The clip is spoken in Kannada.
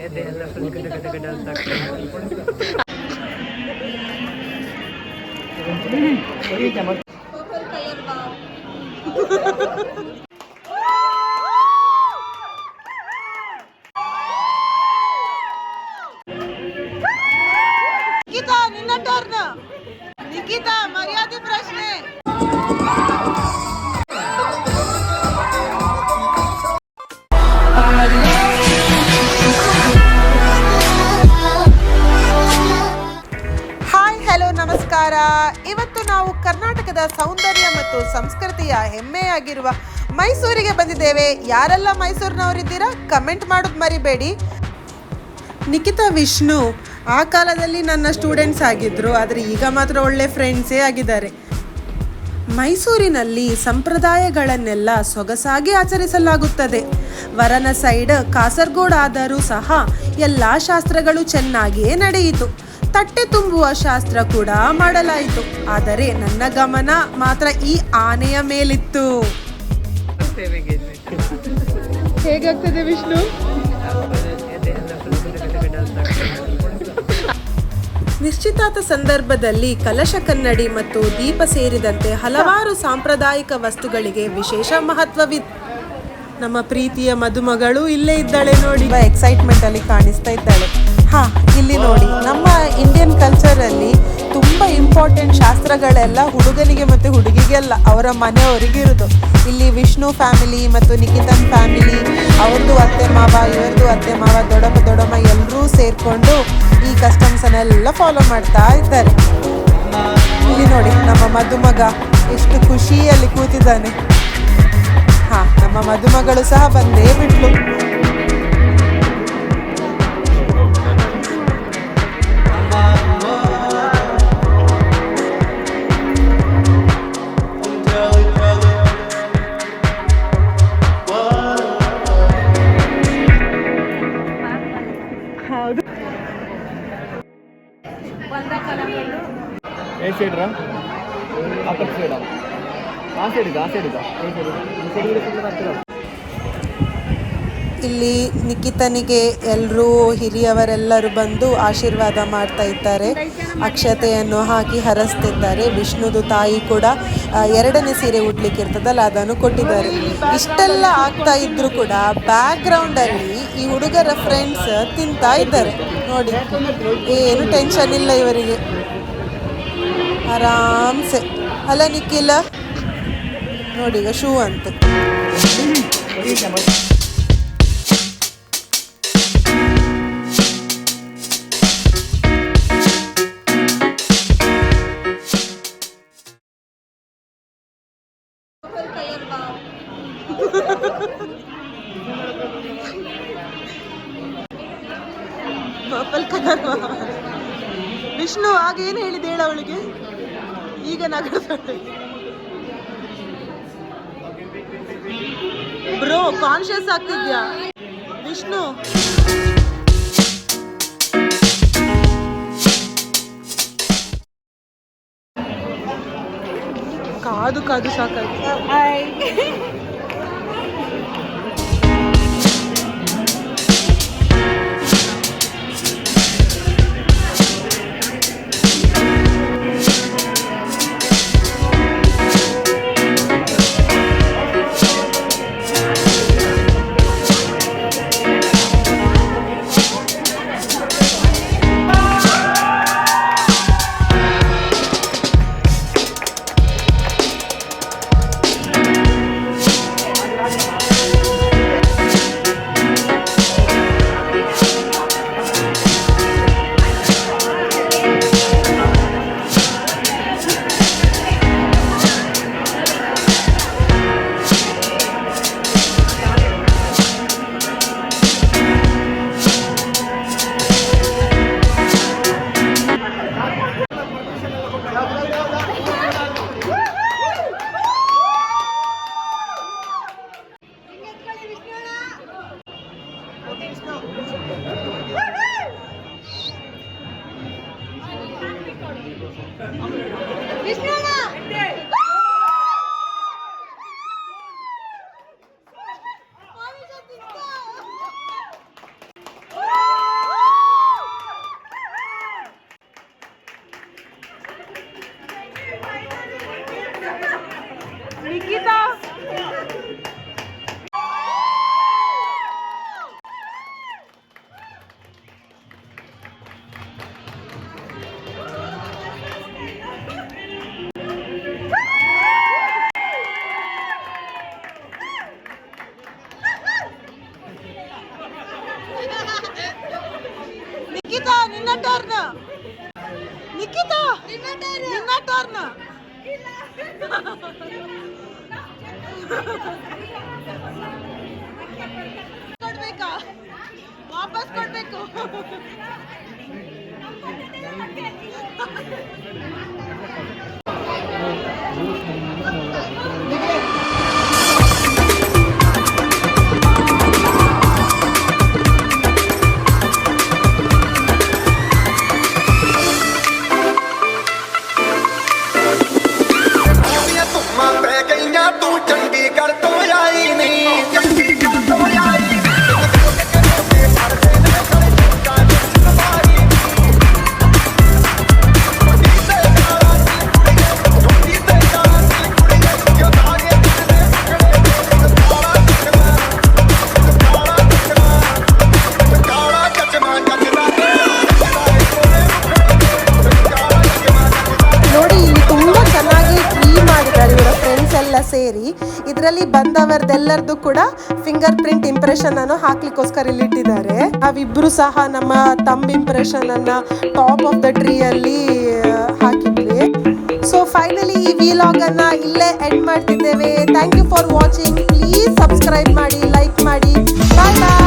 ಎದೆಯೆಲ್ಲ ಫುಲ್ ಗಡ ಗಡ ಗಡ ಅಂತ ಆಗ್ತದೆ. ನಿಖಿತಾ ನಿನ್ನ ಟರ್ನ್. ನಿಖಿತಾ ಮರ್ಯಾದೆ ಪ್ರಶ್ನೆ. ಹಾಯ್ ಹಲೋ ನಮಸ್ಕಾರ. ಇವತ್ತು ನಾವು ಕರ್ನಾಟಕದ ಸೌಂದರ್ಯ ಮತ್ತು ಸಂಸ್ಕೃತಿಯ ಹೆಮ್ಮೆಯಾಗಿರುವ ಮೈಸೂರಿಗೆ ಬಂದಿದ್ದೇವೆ. ಯಾರೆಲ್ಲ ಮೈಸೂರಿನವರಿದ್ದೀರಾ ಕಮೆಂಟ್ ಮಾಡೋದು ಮರಿಬೇಡಿ. ನಿಖಿತಾ ವಿಷ್ಣು ಆ ಕಾಲದಲ್ಲಿ ನನ್ನ ಸ್ಟೂಡೆಂಟ್ಸ್ ಆಗಿದ್ದರು, ಆದರೆ ಈಗ ಮಾತ್ರ ಒಳ್ಳೆ ಫ್ರೆಂಡ್ಸೇ ಆಗಿದ್ದಾರೆ. ಮೈಸೂರಿನಲ್ಲಿ ಸಂಪ್ರದಾಯಗಳನ್ನೆಲ್ಲ ಸೊಗಸಾಗಿ ಆಚರಿಸಲಾಗುತ್ತದೆ. ವರನ ಸೈಡ್ ಕಾಸರಗೋಡು ಆದರೂ ಸಹ ಎಲ್ಲ ಶಾಸ್ತ್ರಗಳು ಚೆನ್ನಾಗಿಯೇ ನಡೆಯಿತು. ತಟ್ಟೆ ತುಂಬುವ ಶಾಸ್ತ್ರ ಕೂಡ ಮಾಡಲಾಯಿತು. ಆದರೆ ನನ್ನ ಗಮನ ಮಾತ್ರ ಈ ಆನೆಯ ಮೇಲಿತ್ತು. ಹೇಗಾಗ್ತದೆ ವಿಷ್ಣು? ನಿಶ್ಚಿತಾರ್ಥ ಸಂದರ್ಭದಲ್ಲಿ ಕಲಶ ಕನ್ನಡಿ ಮತ್ತು ದೀಪ ಸೇರಿದಂತೆ ಹಲವಾರು ಸಾಂಪ್ರದಾಯಿಕ ವಸ್ತುಗಳಿಗೆ ವಿಶೇಷ ಮಹತ್ವವಿದೆ. ನಮ್ಮ ಪ್ರೀತಿಯ ಮದುಮಗಳು ಇಲ್ಲೇ ಇದ್ದಾಳೆ ನೋಡಿ, ಎಕ್ಸೈಟ್ಮೆಂಟ್ ಅಲ್ಲಿ ಕಾಣಿಸ್ತಾ ಇದ್ದಾಳೆ. ಇಲ್ಲಿ ನೋಡಿ, ನಮ್ಮ ಇಂಡಿಯನ್ ಕಲ್ಚರಲ್ಲಿ ತುಂಬ ಇಂಪಾರ್ಟೆಂಟ್ ಶಾಸ್ತ್ರಗಳೆಲ್ಲ ಹುಡುಗನಿಗೆ ಮತ್ತು ಹುಡುಗಿಗೆಲ್ಲ ಅವರ ಮನೆಯವರಿಗಿರೋದು. ಇಲ್ಲಿ ವಿಷ್ಣು ಫ್ಯಾಮಿಲಿ ಮತ್ತು ನಿಖಿತನ್ ಫ್ಯಾಮಿಲಿ, ಅವ್ರದ್ದು ಅತ್ತೆ ಮಾವ, ಇವ್ರದ್ದು ಅತ್ತೆ ಮಾವ, ದೊಡ್ಡಮ್ಮ ಎಲ್ಲರೂ ಸೇರಿಕೊಂಡು ಈ ಕಸ್ಟಮ್ಸನ್ನೆಲ್ಲ ಫಾಲೋ ಮಾಡ್ತಾ ಇದ್ದಾರೆ. ಇಲ್ಲಿ ನೋಡಿ, ನಮ್ಮ ಮದುಮಗ ಎಷ್ಟು ಖುಷಿಯಲ್ಲಿ ಕೂತಿದ್ದಾನೆ. ನಮ್ಮ ಮದುಮಗಳು ಸಹ ಬಂದೇ ಬಿಟ್ಲು. ಇಲ್ಲಿ ನಿಖಿತನಿಗೆ ಎಲ್ಲರೂ ಹಿರಿಯವರೆಲ್ಲರೂ ಬಂದು ಆಶೀರ್ವಾದ ಮಾಡ್ತಾ ಇದ್ದಾರೆ. ಅಕ್ಷತೆಯನ್ನು ಹಾಕಿ ಹರಸ್ತಿದ್ದಾರೆ. ವಿಷ್ಣುದು ತಾಯಿ ಕೂಡ ಎರಡನೇ ಸೀರೆ ಉಡ್ಲಿಕ್ಕೆ ಇರ್ತದಲ್ಲ, ಅದನ್ನು ಕೊಟ್ಟಿದ್ದಾರೆ. ಇಷ್ಟೆಲ್ಲ ಆಗ್ತಾ ಇದ್ರು ಕೂಡ ಬ್ಯಾಕ್ ಗ್ರೌಂಡಲ್ಲಿ ಈ ಹುಡುಗರ ಫ್ರೆಂಡ್ಸ್ ತಿಂತಾ ಇದ್ದಾರೆ ನೋಡಿ. ಏನು ಟೆನ್ಷನ್ ಇಲ್ಲ ಇವರಿಗೆ, ಆರಾಮ್ಸೆ. ಅಲ್ಲ ನಿಖಿಲ ನೋಡಿ, ಈಗ ಶೂ ಅಂತ ಪರ್ಪಲ್ ಕಲರ್. ವಿಷ್ಣು ಆಗೇನು ಹೇಳಿದೆ ಹೇಳ ಅವಳಿಗೆ, ಈಗ ನಗಡ್ತಾಳೆ. ಬ್ರೋ ಕಾನ್ಶಿಯಸ್ ಆಗ್ತಿದ್ಯಾ ವಿಷ್ಣು? ಕಾದು ಕಾದು ಸಾಕಾಯ್ತು. ಟರ್ನ್ ನಿಖಿತಾ ನಿನ್ನ ಟರ್ನ್ ಕೊಡ್ಬೇಕಾ ವಾಪಸ್ ಕೊಡ್ಬೇಕು ਤੂੰ ਚੰਡੀਗੜ੍ਹ ਤੋਂ ਆਈ ਨਹੀਂ ਚੰਡੀਗੜ੍ਹ ਤੋਂ ਆਈ ನೋಡಿ ಇಲ್ಲಿ ತುಂಬಾ ಚೆನ್ನಾಗಿ ಟ್ರೀ ಮಾಡಿದ್ದಾರೆ ಇವರ ಫ್ರೆಂಡ್ಸ್ ಎಲ್ಲ ಸೇರಿ. ಇದರಲ್ಲಿ ಬಂದವರದೆಲ್ಲರದು ಕೂಡ ಫಿಂಗರ್ ಪ್ರಿಂಟ್ ಇಂಪ್ರೆಷನ್ ಅನ್ನು ಹಾಕ್ಲಿಕ್ಕೋಸ್ಕರ ಇಲ್ಲಿ ಇಟ್ಟಿದ್ದಾರೆ. ನಾವಿಬ್ರು ಸಹ ನಮ್ಮ ತಂಬ್ ಇಂಪ್ರೆಷನ್ ಅನ್ನ ಟಾಪ್ ಆಫ್ ದ ಟ್ರೀ ಅಲ್ಲಿ ಹಾಕಿದ್ವಿ. ಸೊ ಫೈನಲಿ ಈ ವಿಲಾಗ್ ಅನ್ನ ಇಲ್ಲೇ ಎಂಡ್ ಮಾಡ್ತಿದ್ದೇವೆ. Thank you for watching. Please subscribe ಮಾಡಿ, ಲೈಕ್ ಮಾಡಿ. ಬಾಯ್ ಬಾಯ್.